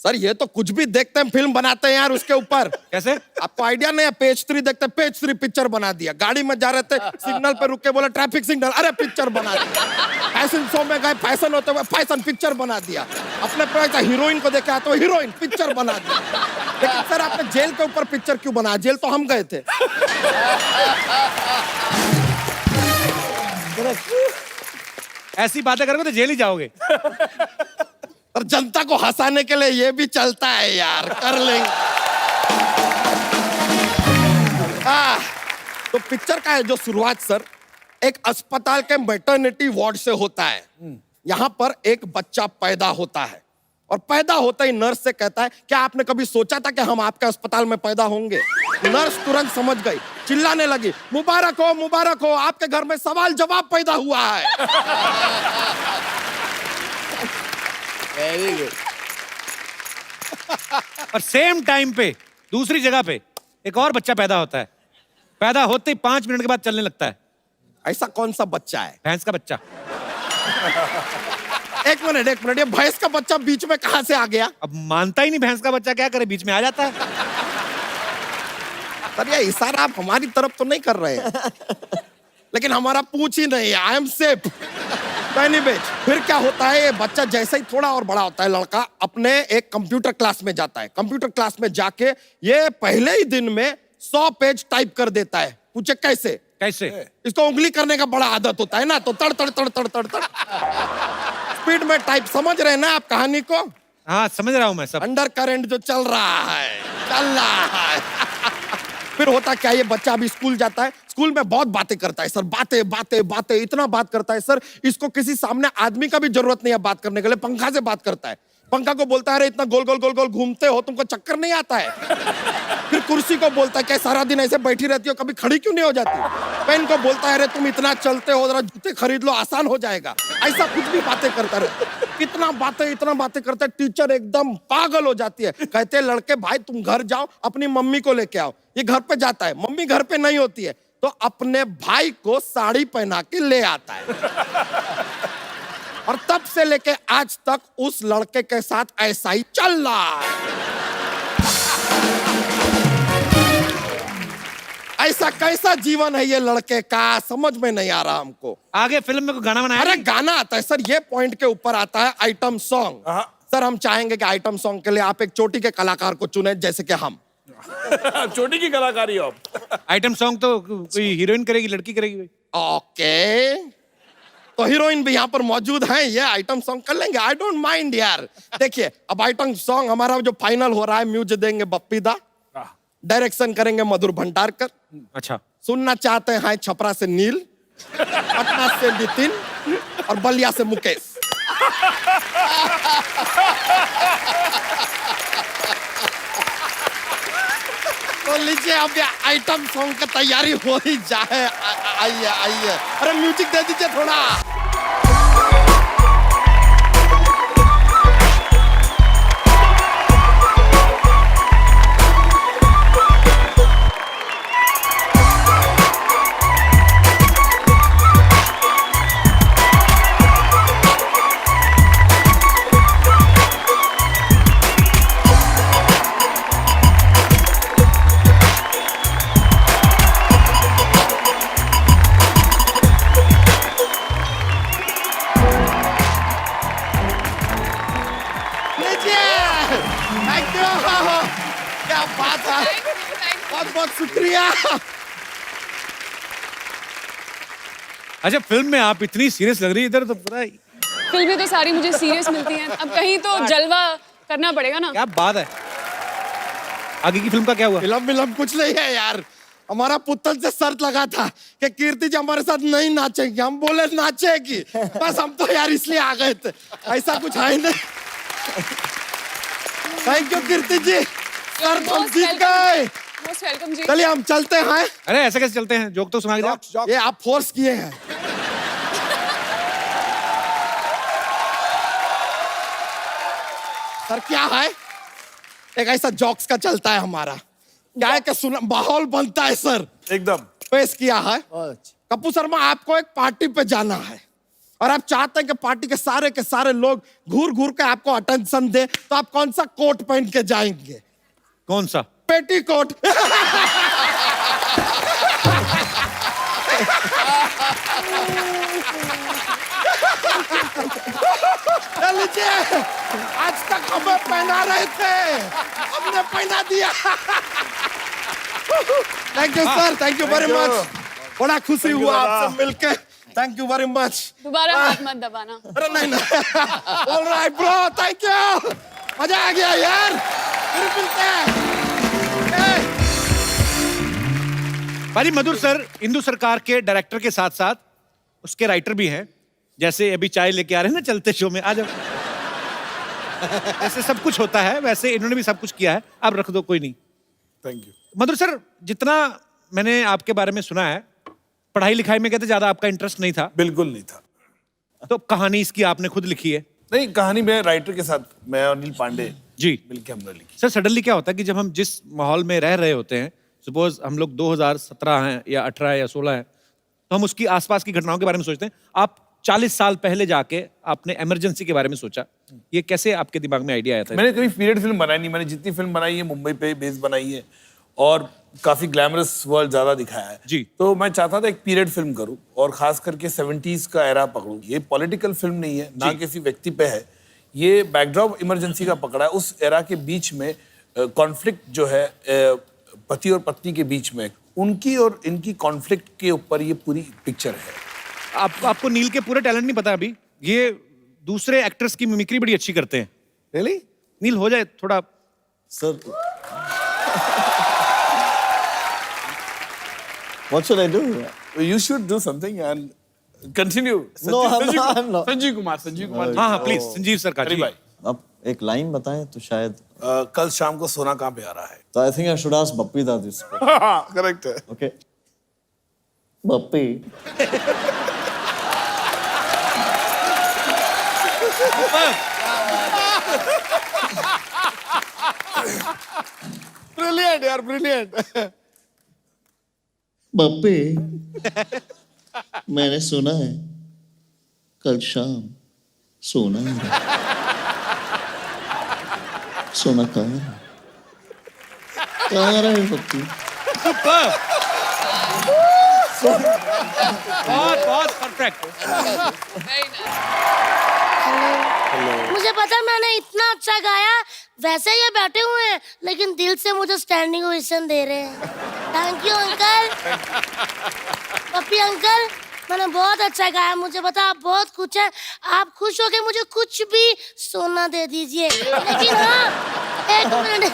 B: सर ये तो कुछ भी देखते हैं फिल्म बनाते हैं यार उसके ऊपर।
A: कैसे?
B: आपको आइडिया नहीं है? पेज 3 देखते हैं, पेज 3 पिक्चर बना दिया। गाड़ी में जा रहे थे, सिग्नल पे रुक के बोला ट्रैफिक सिग्नल, अरे पिक्चर बना दिया। फैशन शो में गए, फैशन होते हुए फैशन पिक्चर बना दिया। अपने पे हीरोइन को देखे आते हुए हीरोइन पिक्चर बना दिया। लेकिन सर आपने जेल के ऊपर पिक्चर क्यों बनाया? जेल तो हम गए थे।
A: ऐसी बातें करोगे तो जेल ही जाओगे।
B: और जनता को हंसाने के लिए ये भी चलता है यार, कर लेंगे। तो पिक्चर का है जो शुरुआत सर एक अस्पताल के मैटरनिटी वार्ड से होता है। यहाँ पर एक बच्चा पैदा होता है और पैदा होता ही नर्स से कहता है क्या आपने कभी सोचा था कि हम आपके अस्पताल में पैदा होंगे? नर्स तुरंत समझ गई, चिल्लाने लगी मुबारक हो, आपके घर में सवाल जवाब पैदा हुआ है।
H: Very good.
A: और सेम टाइम पे दूसरी जगह पे एक और बच्चा पैदा होता है। पैदा होते ही 5 मिनट के बाद चलने लगता है।
B: ऐसा कौन सा बच्चा है?
A: भैंस का बच्चा।
B: एक मिनट, ये भैंस का बच्चा बीच में कहां से आ गया?
A: अब मानता ही नहीं भैंस का बच्चा, क्या करे, बीच में आ जाता है।
B: सर ये इशारा आप हमारी तरफ तो नहीं कर रहे हैं, लेकिन हमारा पूछ ही नहीं है। I am safe. फिर क्या होता है, ये बच्चा जैसे ही थोड़ा और बड़ा होता है, लड़का अपने एक कंप्यूटर क्लास में जाता है। कंप्यूटर क्लास में जाके ये पहले ही दिन में 100 पेज टाइप कर देता है। पूछे कैसे?
A: कैसे?
B: इसको उंगली करने का बड़ा आदत होता है ना, तो तड़ तड़ तड़ तड़ तड़ तड़ स्पीड में टाइप। समझ रहे हैं ना आप कहानी को?
A: हाँ समझ रहा हूँ मैं सब।
B: अंडर करंट जो चल रहा है फिर होता क्या, ये बच्चा अभी स्कूल जाता है, स्कूल में बहुत बातें करता है सर, बातें इतना बात करता है सर, इसको किसी सामने आदमी का भी जरूरत नहीं है बात करने के लिए, पंखा से बात करता है। पंखा को बोलता है अरे इतना गोल गोल घूमते हो, तुमको चक्कर नहीं आता है? फिर कुर्सी को बोलता है क्या सारा दिन ऐसे बैठी रहती हो, कभी खड़ी क्यों नहीं हो जाती? पेन को बोलता है अरे तुम इतना चलते हो, जरा जूते खरीद लो, आसान हो जाएगा। ऐसा कुछ भी बातें करता रहे, इतना बातें करता है, टीचर एकदम पागल हो जाती है। कहते हैं लड़के भाई तुम घर जाओ, अपनी मम्मी को लेके आओ। ये घर पे जाता है, मम्मी घर पे नहीं होती है, तो अपने भाई को साड़ी पहना के ले आता है। और तब से लेके आज तक उस लड़के के साथ ऐसा ही चल रहा है। ऐसा कैसा जीवन है ये लड़के का, समझ में नहीं आ रहा हमको।
A: आगे फिल्म में कोई गाना बनाया?
B: अरे गाना आता है सर, ये पॉइंट के ऊपर आता है आइटम सॉन्ग। सर हम चाहेंगे कि आइटम सॉन्ग के लिए आप एक चोटी के कलाकार को चुने, जैसे कि हम।
I: चोटी की कलाकारी हो आप।
A: आइटम सॉन्ग तो कोई हीरोइन करेगी, लड़की करेगी?
B: ओके, तो हीरोइन भी यहाँ पर मौजूद है, ये आइटम सॉन्ग कर लेंगे, आई डोंट माइंड यार। देखिए अब आइटम सॉन्ग हमारा जो फाइनल हो रहा है, म्यूजिक देंगे बप्पी दा, डायरेक्शन करेंगे मधुर भंडारकर।
A: अच्छा,
B: सुनना चाहते हैं छपरा से नील, पटना से नितिन और बलिया से मुकेश। तो लीजिए अब ये आइटम सॉन्ग की तैयारी हो ही जाए। आइए अरे म्यूजिक दे दीजिए थोड़ा। क्या बात है, बहुत बहुत शुक्रिया।
A: अच्छा फिल्म में आप इतनी सीरियस लग रही है, इधर तो पता है
F: फिल्में तो सारी मुझे सीरियस मिलती हैं, अब कहीं तो जलवा करना पड़ेगा ना।
A: क्या बात है। आगे की फिल्म का क्या हुआ?
B: फिल्म कुछ नहीं है यार, हमारा पुतल से शर्त लगा था कि कीर्ति जी हमारे साथ नहीं नाचेगी, हम बोले नाचेगी, बस हम तो यार इसलिए आ गए थे, ऐसा कुछ है नहीं। Thank you Kirti ji, sir हम जीत गए।
F: Most welcome ji.
B: चलिए हम चलते हैं।
A: अरे ऐसे कैसे चलते हैं, जोक तो सुना के जाओ।
B: ये आप फोर्स किए हैं। सर क्या है, एक ऐसा जॉक्स का चलता है हमारा, क्या है कि सुना माहौल बनता है सर,
I: एकदम
B: पेश किया है। कपूर शर्मा आपको एक पार्टी पे जाना है और आप चाहते हैं कि पार्टी के सारे लोग घूर घूर के आपको अटेंशन दे, तो आप कौन सा कोट पहन के जाएंगे?
A: कौन सा?
B: पेटी कोट। लीजिए, आज तक हमें पहना रहे थे, हमने पहना दिया। Thank you sir, thank you very much, बड़ा खुशी हुआ आपसे मिलके, थैंक यू वेरी मच।
F: दोबारा हाथ मत दबाना।
B: अरे नहीं। ऑलराइट ब्रो, थैंक यू, मजा आ गया यार, फिर मिलते हैं।
A: भाई मधुर सर इंदु सरकार के डायरेक्टर के साथ साथ उसके राइटर भी हैं, जैसे अभी चाय लेके आ रहे हैं ना चलते शो में, आ जाओ। ऐसे सब कुछ होता है, वैसे इन्होंने भी सब कुछ किया है, अब रख दो कोई नहीं।
I: Thank you.
A: मधुर सर जितना मैंने आपके बारे में सुना है, पढ़ाई लिखाई में कहते ज्यादा आपका इंटरेस्ट नहीं था?
I: बिल्कुल नहीं था।
A: तो कहानी इसकी आपने खुद लिखी है?
I: नहीं, कहानी मैं राइटर के साथ, मैं और अनिल पांडे
A: जी
I: मिलके हमने लिखी।
A: सर सडनली क्या होता है कि जब हम जिस माहौल में रह रहे होते हैं, सपोज हम लोग 2017 हैं या 18 या 16 हैं, तो हम उसकी आसपास की घटनाओं के बारे में सोचते हैं। आप 40 साल पहले जाके आपने इमरजेंसी के बारे में सोचा, ये कैसे आपके दिमाग में आइडिया आया था?
I: मैंने कभी पीरियड फिल्म बनाई नहीं, मैंने जितनी फिल्म बनाई है मुंबई पे बेस बनाई है और काफी ग्लैमरस वर्ल्ड ज्यादा दिखाया है
A: जी।
I: तो मैं चाहता था एक पीरियड फिल्म करूं और खास करके 70s का एरा पकड़ूं। ये पॉलिटिकल फिल्म नहीं है, ना किसी व्यक्ति पे है, ये बैकड्रॉप इमरजेंसी का पकड़ा है। उस एरा के बीच में कॉन्फ्लिक्ट जो है पति और पत्नी के बीच में, उनकी और इनकी कॉन्फ्लिक्ट के ऊपर ये पूरी पिक्चर है।
A: आपको नील के पूरे टैलेंट नहीं पता अभी, ये दूसरे एक्टर्स की मिमिक्री बड़ी अच्छी करते हैं।
I: रियली?
A: नील हो जाए थोड़ा।
G: Sir what should I do?
I: You should do something and continue.
G: No, I'm not.
I: Sanjeev Kumar
A: हाँ हाँ प्लीज संजीव सर का
I: अरे
A: जी।
I: भाई
G: आप एक लाइन बताएं तो शायद।
I: कल शाम को सोना कहाँ पे आ रहा है?
G: तो I think I should ask Bappi दादी इसको।
I: करेक्ट है।
G: ओके बप्पी
B: ब्रिलियंट यार, ब्रिलियंट।
J: बप्पे मैंने सुना है कल शाम सोना है। सोना कहाँ है? कहाँ रहा है बप्पी?
A: बहुत बहुत परफेक्ट।
C: मुझे पता मैंने इतना अच्छा गाया, वैसे ये बैठे हुए हैं लेकिन दिल से मुझे स्टैंडिंग ओवेशन दे रहे हैं। Thank you uncle. Pappi uncle, मैंने बहुत अच्छा गाया, मुझे पता आप बहुत खुश हैं। आप खुश हो के मुझे कुछ भी सोना दे दीजिए, लेकिन हाँ एक मिनट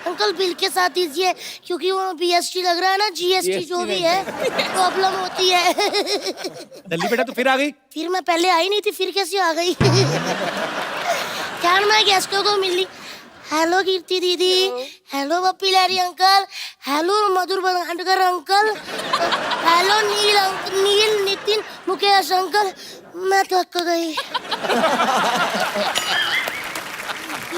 C: अंकल बिल के साथ दीजिए, क्योंकि वो BST लग रहा है ना, GST जो भी है प्रॉब्लम होती है।
A: दल्ली बेटा तू फिर आ गई।
C: फिर मैं पहले आई नहीं थी, फिर कैसे आ गई? क्या मैं गेस्टों को मिली। हेलो कीर्ति दीदी, hello Bappi Lahiri uncle, hello मधुर बंगाणकर अंकल, हेलो नील नितिन मुकेश अंकल। मैं थक गई।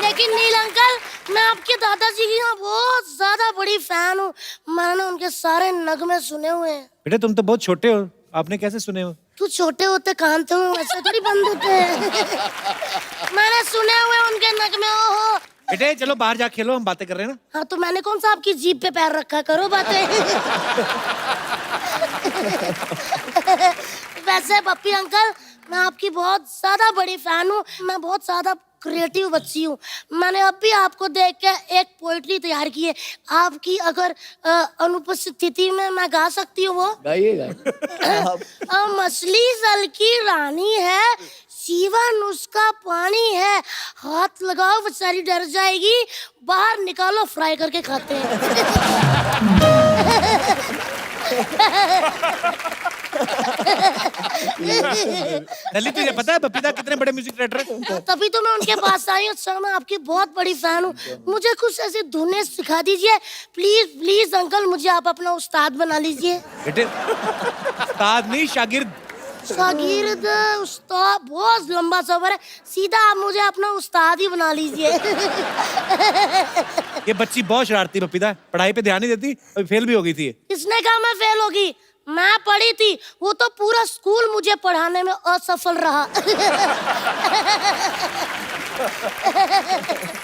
C: लेकिन नील अंकल, मैं आपके दादाजी की ना बहुत ज्यादा बड़ी फैन हूँ। मैंने उनके सारे नगमे सुने हुए हैं।
A: बेटा तुम तो बहुत छोटे हो, आपने कैसे सुने हो?
C: तू छोटे होते कान तो वैसे थोड़ी बंद होते हैं। मैंने सुने हुए उनके नगमे। ओहो
A: बेटे चलो बाहर जा खेलो, हम बातें कर रहे हैं ना।
C: हाँ तो मैंने कौन सा आपकी जीभ पे पैर रखा, करो बातें। वैसे पप्पी अंकल, मैं आपकी बहुत ज्यादा बड़ी फैन हूँ। मैं बहुत ज्यादा क्रिएटिव बच्ची हूँ। मैंने अभी आपको देख के एक पोइट्री तैयार की है। आपकी अगर अनुपस्थिति में मैं गा सकती हूँ वो।
H: गाइएगा।
C: मछली जल की रानी है, जीवन उसका पानी है, हाथ लगाओ बेचारी डर जाएगी, बाहर निकालो फ्राई करके खाते हैं।
A: दल्ली तुझे पता है बपीता कितने बड़े म्यूजिक डायरेक्टर है?
C: तभी तो मैं उनके पास आई हूँ। सर मैं आपकी बहुत बड़ी फैन हूँ, मुझे कुछ ऐसी धुनें सिखा दीजिए प्लीज प्लीज अंकल। मुझे आप अपना उस्ताद बना लीजिए।
A: बेटे उस्ताद नहीं शागिर्द।
C: शागिर्द उस्ताद बहुत लंबा सफर है, सीधा आप मुझे अपना उस्ताद ही बना लीजिए।
A: ये बच्ची बहुत शरारती बपीता, पढ़ाई पे ध्यान नहीं देती, अभी फेल भी हो गई थी।
C: किसने कहा मैं फेल होगी? मैं पढ़ी थी, वो तो पूरा स्कूल मुझे पढ़ाने में असफल रहा।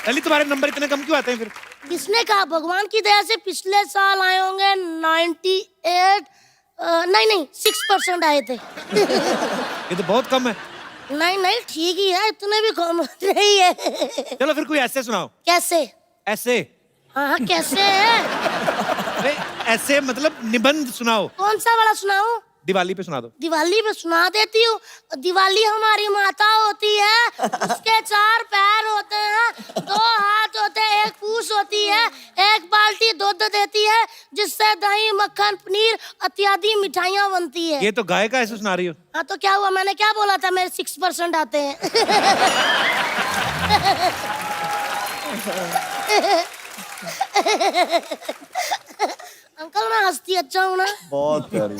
A: दल्ली तुम्हारे नंबर इतने कम क्यों आते हैं फिर?
C: किसने कहा? भगवान की दया से पिछले साल आए होंगे 98 नहीं 6% आए थे।
A: ये तो बहुत कम है।
C: नहीं ठीक ही है, इतने भी कम नहीं है।
A: चलो फिर कोई ऐसे सुनाओ।
C: कैसे?
A: ऐसे?
C: हाँ कैसे है?
A: अरे ऐसे मतलब निबंध सुनाओ।
C: कौन सा वाला सुनाऊं?
A: दिवाली पे सुना दो।
C: दिवाली पे सुना देती हूँ। दिवाली हमारी माता होती है, उसके 4 पैर होते हैं, 2 हाथ होते हैं, 1 पूंछ होती है, 1 बाल्टी दूध देती है, जिससे दही मक्खन पनीर इत्यादि मिठाइयाँ बनती है।
A: ये तो गाय का ऐसे सुना रही हो।
C: हाँ तो क्या हुआ? मैंने क्या बोला था? मेरे 6% आते हैं। अंकल मैं हंसती अच्छा हूँ ना?
G: बहुत प्यारी।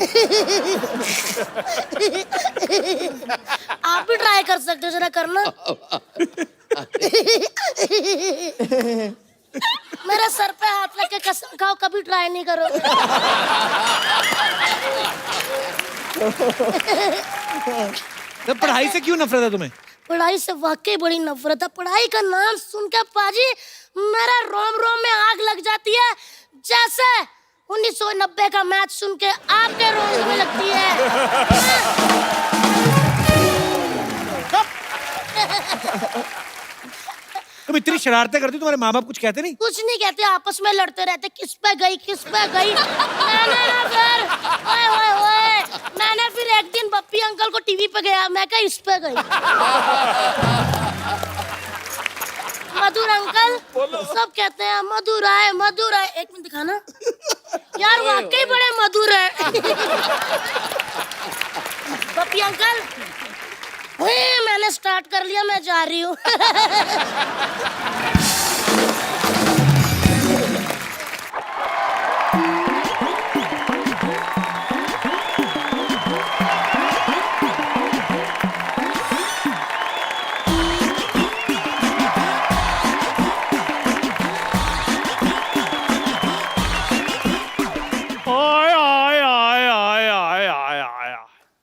C: आप भी ट्राई कर सकते हो, जरा करना। मेरे सर पे हाथ रख के कसम खाओ कभी ट्राई नहीं करो।
A: तो पढ़ाई से क्यों नफरत है तुम्हें?
C: पढ़ाई से वाकई बड़ी नफरत है। पढ़ाई का नाम सुन के पाजी मेरा रोम रोम में आग लग जाती है, जैसे 1990 का मैच सुन के आपके रोम में लगती है।
A: तुम इतनी शरारतें करती हो, तुम्हारे माँ बाप कुछ कहते नहीं?
C: कुछ नहीं कहते, आपस में लड़ते रहते, किस पे गई किस पे गई। मैंने ना फिर ओए मैंने फिर एक दिन बप्पी अंकल को टीवी पे गया, मैं कहा इस पे गई। मधुर अंकल सब कहते हैं मधुर है मधुर है। एक मिनट दिखाना यार, वाकई बड़े मधुर है। पप्पी अंकल, मैंने स्टार्ट कर लिया, मैं जा रही हूँ।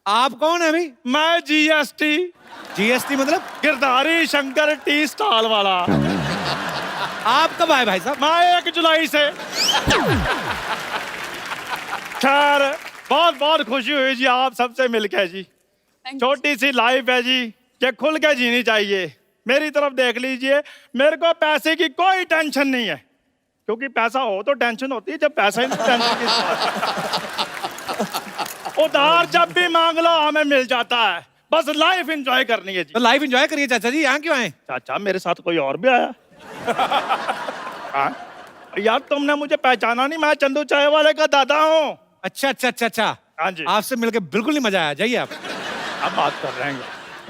A: आप कौन है भाई?
K: मैं जीएसटी
A: जीएसटी मतलब?
K: गिरधारी शंकर टी स्टॉल वाला।
A: आप कब आए भाई साहब?
K: मैं 1 जुलाई से। खैर बहुत बहुत खुशी हुई जी आप सबसे मिलके जी। छोटी सी लाइफ है जी, ये खुल के जीनी चाहिए। मेरी तरफ देख लीजिए, मेरे को पैसे की कोई टेंशन नहीं है, क्योंकि पैसा हो तो टेंशन होती है, जब पैसा ही नहीं टेंशन की उधार जब भी मांग लो हमें मिल जाता है। बस लाइफ एंजॉय करनी है जी।
A: तो लाइफ एंजॉय करिए चाचा जी, यहाँ क्यों आए?
K: चाचा मेरे साथ कोई और भी आया। हाँ? यार तुमने मुझे पहचाना नहीं, मैं चंदू चाय वाले का दादा हूँ।
A: अच्छा अच्छा अच्छा अच्छा,
K: हाँ जी।
A: आपसे मिलके बिल्कुल नहीं मजा आया, जाइए आप।
K: अब बात कर रहे हैं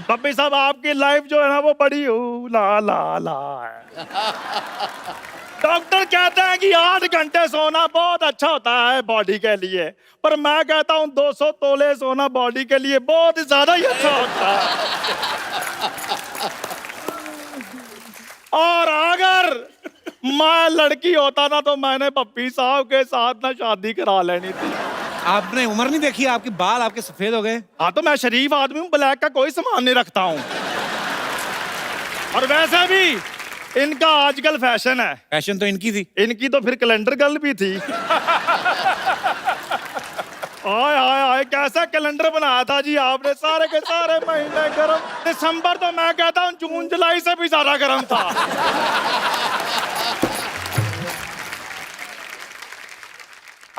K: पप्पी साहब, आपकी लाइफ जो है ना वो बड़ी ला ला ला है। डॉक्टर कहते हैं कि 8 घंटे सोना बहुत अच्छा होता है बॉडी के लिए, पर मैं कहता हूँ 200 तोले सोना बॉडी के लिए बहुत ज्यादा ही अच्छा होता है। और अगर मैं लड़की होता ना तो मैंने पप्पी साहब के साथ ना शादी करा लेनी थी।
A: आपने उम्र नहीं देखी, आपके बाल आपके सफेद हो गए।
K: हाँ तो मैं शरीफ आदमी हूँ, ब्लैक का कोई सामान नहीं रखता हूँ। और वैसे भी इनका आजकल फैशन है।
A: फैशन तो इनकी थी।
K: इनकी तो फिर कैलेंडर गर्ल भी थी। आय आय आय, कैसा कैलेंडर बनाया था जी आपने, सारे के सारे महीने गर्म। दिसंबर तो मैं कहता हूँ जून जुलाई से भी ज्यादा गर्म था।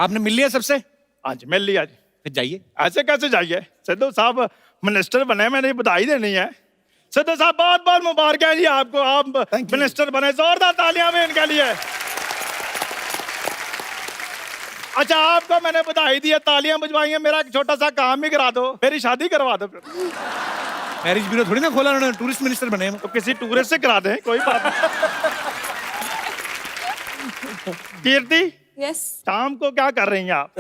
A: आपने मिल लिया सबसे?
K: आज मिल लिया जी।
A: फिर जाइए।
K: ऐसे कैसे जाइए, सिद्धू साहब मिनिस्टर बने, मैंने बधाई देनी है। सिद्धू साहब बहुत बहुत मुबारक है जी आपको, आप मिनिस्टर बने, जोरदार तालियां भी इनके लिए। अच्छा आपको मैंने बधाई दी है, तालियां बजवाई हैं, मेरा एक छोटा सा काम भी करा दो, मेरी शादी करवा दो। फिर
A: मैरिज ब्यूरो थोड़ी ना खोला उन्होंने, टूरिस्ट मिनिस्टर बने हैं।
K: तो किसी टूरिस्ट से करा दें, कोई बात नहीं। कीर्ति,
F: यस।
K: शाम को क्या कर रही हैं आप?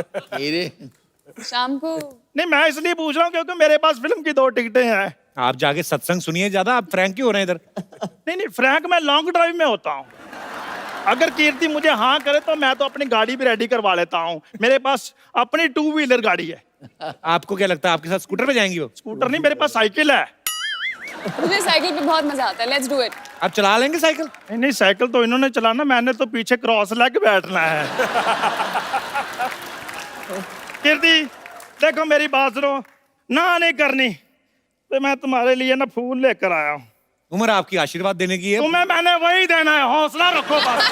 F: शाम को
K: नहीं मैं इसलिए पूछ रहा हूँ क्योंकि मेरे पास फिल्म की 2 टिकटें हैं।
A: आप जाके सत्संग सुनिए ज्यादा, आप फ्रैंक क्यों हो रहे हैं इधर?
K: नहीं फ्रैंक मैं लॉन्ग ड्राइव में होता हूँ। अगर कीर्ति मुझे हाँ करे तो मैं तो अपनी गाड़ी भी रेडी करवा लेता हूँ, मेरे पास अपनी 2 व्हीलर गाड़ी है।
A: आपको क्या लगता है आपके साथ स्कूटर पे जाएंगी वो?
K: स्कूटर नहीं, मेरे पास साइकिल है।
F: मुझे साइकिल पे बहुत मजा आता है, लेट्स डू इट।
A: आप चला लेंगे साइकिल?
K: नहीं साइकिल तो इन्होंने चलाना, मैंने तो पीछे क्रॉस लेके बैठना है। कीर्ति देखो मेरी बात सुनो, ना नहीं करनी तो मैं तुम्हारे लिए ना फूल लेकर आया हूँ।
A: उम्र आपकी आशीर्वाद देने की है।
K: तुम्हें मैंने वही देना है, हौसला रखो बस।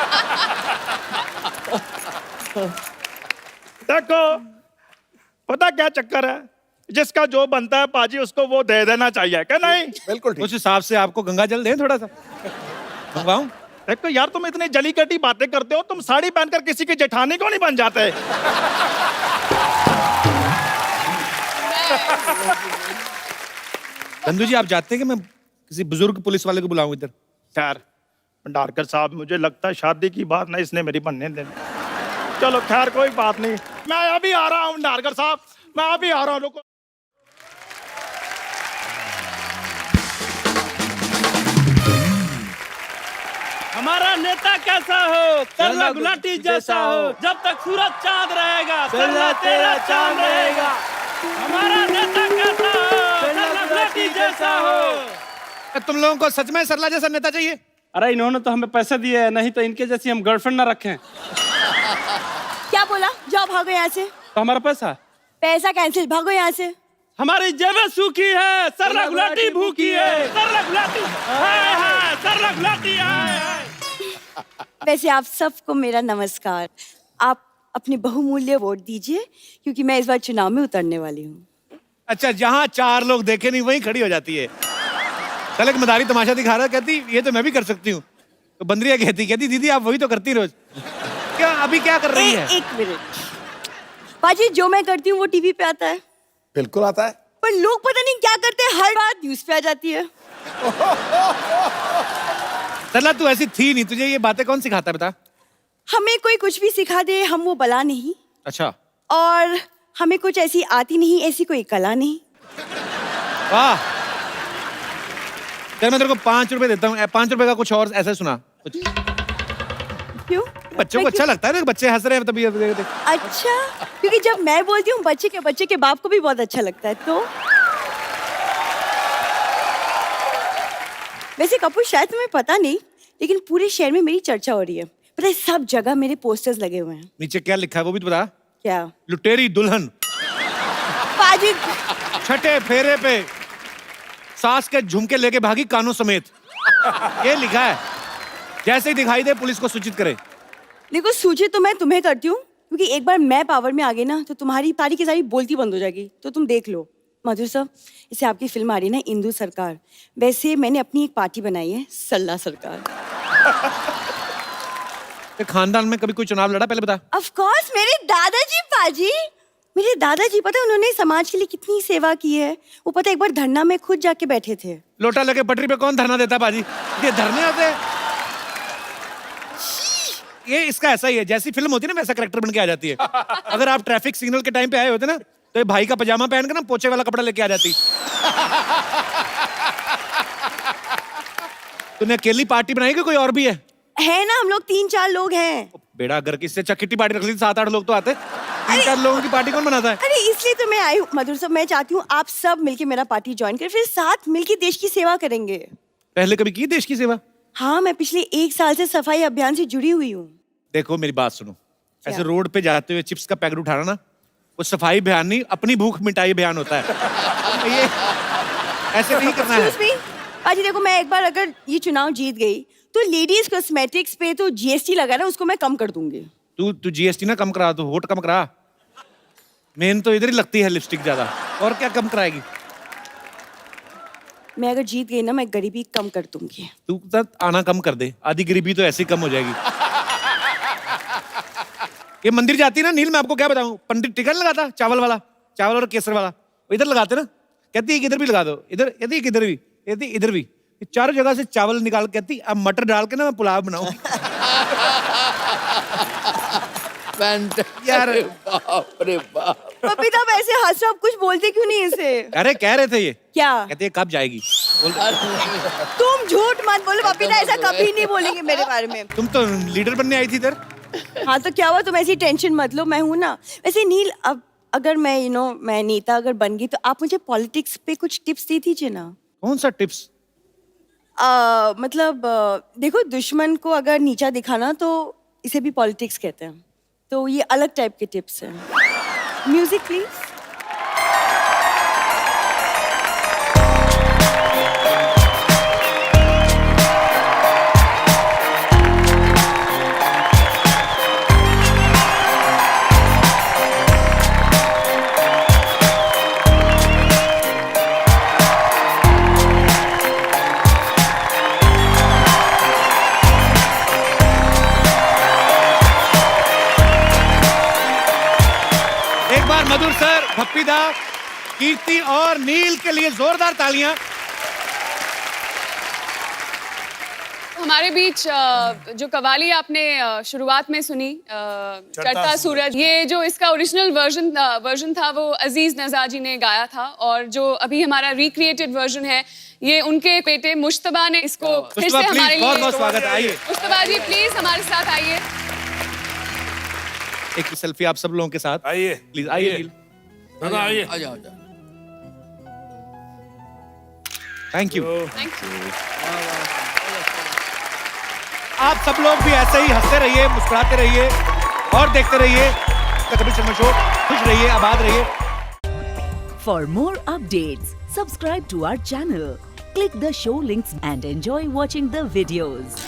K: देखो पता क्या चक्कर है, जिसका जो बनता है पाजी उसको वो दे देना चाहिए, क्या नहीं?
B: बिल्कुल ठीक।
A: उस हिसाब से आपको गंगा जल दें थोड़ा सा, मंगवाऊं?
K: देखो यार तुम इतनी जली कटी बातें करते हो, तुम साड़ी पहनकर किसी की जेठानी को नहीं बन जाते?
A: चंदू जी आप जानते हैं कि मैं किसी बुजुर्ग पुलिस वाले को बुलाऊं इधर?
K: खैर भंडारकर साहब मुझे लगता है शादी की बात ना इसने मेरी बनने देनी। चलो खैर कोई बात नहीं, मैं अभी आ रहा हूँ भंडारकर साहब, मैं अभी आ रहा हूँ। रुको।
L: हमारा नेता कैसा हो, तरला गुलाटी जैसा हो, जब तक सूरज चांद रहेगा तरला तेरा चांद रहेगा। हमारा नेता कैसा हो, तरला गुलाटी जैसा हो।
A: तुम लोगों को सच में सरला जैसा नेता चाहिए?
L: अरे इन्होंने तो हमें पैसे दिए हैं, नहीं तो इनके जैसी हम गर्लफ्रेंड ना रखें।
E: क्या बोला? जाओ भागो यहाँ से।
L: तो हमारा पैसा
E: कैंसिल, भागो यहाँ से।
L: हमारी जेबें सूखी है, सरला गुलाटी भूखी है, सरला गुलाटी हाय हाय, सरला गुलाटी हाय हाय।
E: वैसे आप सबको मेरा नमस्कार। आप अपनी बहुमूल्य वोट दीजिए क्योंकि मैं इस बार चुनाव में उतरने वाली हूँ।
A: अच्छा, जहाँ 4 लोग देखे नहीं वहीं खड़ी हो जाती है। कल एक मदारी तमाशा दिखा रहा, कहती ये तो मैं भी कर सकती हूँ। तो बंदरिया कहती दीदी आप वही तो करती रोज। क्या अभी क्या कर रही है?
M: एक मिनट पाजी, जो मैं करती हूँ वो टीवी पे आता है,
B: बिल्कुल आता है।
M: पर लोग पता नहीं क्या करते हैं, हर बात न्यूज पे आ जाती है।
A: सरला तू ऐसी थी नहीं, तुझे ये बातें कौन सिखाता है बता?
M: हमें कोई कुछ भी सिखा दे हम वो बला नहीं,
A: अच्छा,
M: और हमें कुछ ऐसी आती नहीं, ऐसी कोई कला नहीं।
A: वाह। चल मैं तेरे को 5 रुपए देता हूँ, 5 रुपए का कुछ और ऐसा सुना कुछ।
M: क्यों?
A: बच्चों को अच्छा लगता है ना, बच्चे हंस रहे हैं तभी।
M: अच्छा, क्योंकि जब मैं बोलती हूँ बच्चे के बाप को भी बहुत अच्छा लगता है। तो वैसे कपूर, शायद तुम्हें पता नहीं, लेकिन पूरे शहर में मेरी चर्चा हो रही है। पता है, सब जगह मेरे पोस्टर्स लगे हुए हैं।
A: नीचे क्या लिखा है वो भी तो बता।
M: क्या?
A: लुटेरी दुल्हन।
M: पाजी,
A: छठे फेरे पे सास के झुमके लेके भागी कानों समेत, ये लिखा है। जैसे ही दिखाई दे पुलिस को सूचित करे।
M: देखो, सूचित तो मैं तुम्हें करती हूँ, क्योंकि एक बार मैं पावर में आ गई ना तो तुम्हारी सारी की सारी बोलती बंद हो जाएगी। तो तुम देख लो। मधुर साहब, इसे आपकी फिल्म आ रही है ना, इंदु सरकार। वैसे मैंने अपनी एक पार्टी बनाई है, सल्ला सरकार।
A: खानदान में कभी कोई चुनाव लड़ा पहले बता?
M: ऑफ कोर्स, मेरे दादाजी पाजी, मेरे दादाजी, पता है उन्होंने समाज के लिए कितनी सेवा की है। वो पता है, एक बार धरना में खुद जाके बैठे थे।
A: लोटा लगे पटरी पे कौन धरना देता बाजी? ये धरने होते हैं। ये इसका ऐसा ही है, जैसी फिल्म होती है ना वैसा कैरेक्टर बन के आ जाती है। अगर आप ट्रैफिक सिग्नल के टाइम पे आए होते ना, तो ये भाई का पजामा पहन के ना पोछे वाला कपड़ा लेके आ जाती। तूने अकेली पार्टी बनाई कि कोई और भी है?
M: है ना, हम लोग 3-4 लोग हैं।
A: बेड़ा अगर किससे अच्छा किट्टी पार्टी रख ली 7-8 लोग तो आते। 3-4 लोगों की पार्टी कौन बनाता है?
M: अरे इसलिए तो मैं आई हूँ मधुर साहब। मैं चाहती हूँ आप सब मिलके मेरा पार्टी ज्वाइन करें, फिर साथ मिलके देश की सेवा करेंगे।
A: पहले कभी की देश की सेवा?
M: हाँ, मैं पिछले 1 साल से सफाई अभियान से जुड़ी हुई हूँ।
A: देखो मेरी बात सुनो, ऐसे रोड पे जाते हुए चिप्स का पैकेट उठाना ना, वो सफाई अभियान नहीं, अपनी भूख मिटाई अभियान होता है। ये ऐसे नहीं करना है।
M: पाजी देखो, मैं एक बार अगर ये चुनाव जीत गई तो लेडीज कॉस्मेटिक्स पे तो जीएसटी लगा रहा है, उसको मैं कम कर दूंगी।
A: तू जीएसटी ना कम करा, तू वोट कम करा। मेन तो इधर ही लगती है लिपस्टिक ज्यादा, और क्या कम कराएगी?
M: मैं अगर जीत गई ना, मैं गरीबी कम कर दूंगी।
A: तू आना कम कर दे, आधी गरीबी तो ऐसे ही कम हो जाएगी। ये मंदिर जाती है ना नील, मैं आपको क्या बताऊं, पंडित टिकट लगाता चावल वाला, चावल और केसर वाला, वो इधर लगाते ना, कहती है इधर भी लगा दो, इधर, कहती है इधर भी, कहती इधर भी, चारों जगह से चावल निकाल, कहती अब मटर डाल के ना मैं पुलाव बनाऊं।
H: यार बाप रे बाप।
M: पपी तो ऐसे हंस रहे हो, आप कुछ बोलते क्यों नहीं इसे?
A: अरे कह रहे थे ये
M: क्या
A: कहते हैं कब जाएगी?
M: तुम झूठ मत बोलो, पपी तो ऐसा कभी नहीं बोलेंगे मेरे बारे में।
A: तुम तो लीडर बनने आई थी इधर।
M: हाँ तो क्या हुआ, तुम ऐसी टेंशन मत लो, मैं हूं ना। वैसे नील, अब अगर मैं मैं नेता अगर बन गई तो आप मुझे पॉलिटिक्स पे कुछ टिप्स दे दीजिए ना।
A: कौन सा टिप्स?
M: मतलब देखो, दुश्मन को अगर नीचा दिखाना तो इसे भी पॉलिटिक्स कहते हैं, तो ये अलग टाइप के टिप्स हैं। Music please.
A: मधुर सर, भप्पीदा, कीर्ति और नील के लिए जोरदार तालियां।
F: हमारे बीच जो कवाली आपने शुरुआत में सुनी, चढ़ता सूरज, ये जो इसका ओरिजिनल वर्जन था वो अजीज नज़ा जी ने गाया था, और जो अभी हमारा रिक्रिएटेड वर्जन है ये उनके बेटे मुश्तबा ने इसको फिर से हमारे लिए।
A: बहुत स्वागत, आइए
F: मुश्तबा जी प्लीज हमारे साथ आइए।
A: एक सेल्फी आप सब लोगों के साथ,
I: आइए
A: प्लीज आइए नील।
I: आइए,
H: आ जाओ।
A: Thank you.
F: Thank you.
A: आप सब लोग भी ऐसे ही हंसते रहिए, मुस्कुराते रहिए और देखते रहिए कपिल शर्मा शो। खुश रहिए, आबाद रहिए।
N: For more updates, subscribe to our channel, click the show links and enjoy watching the videos.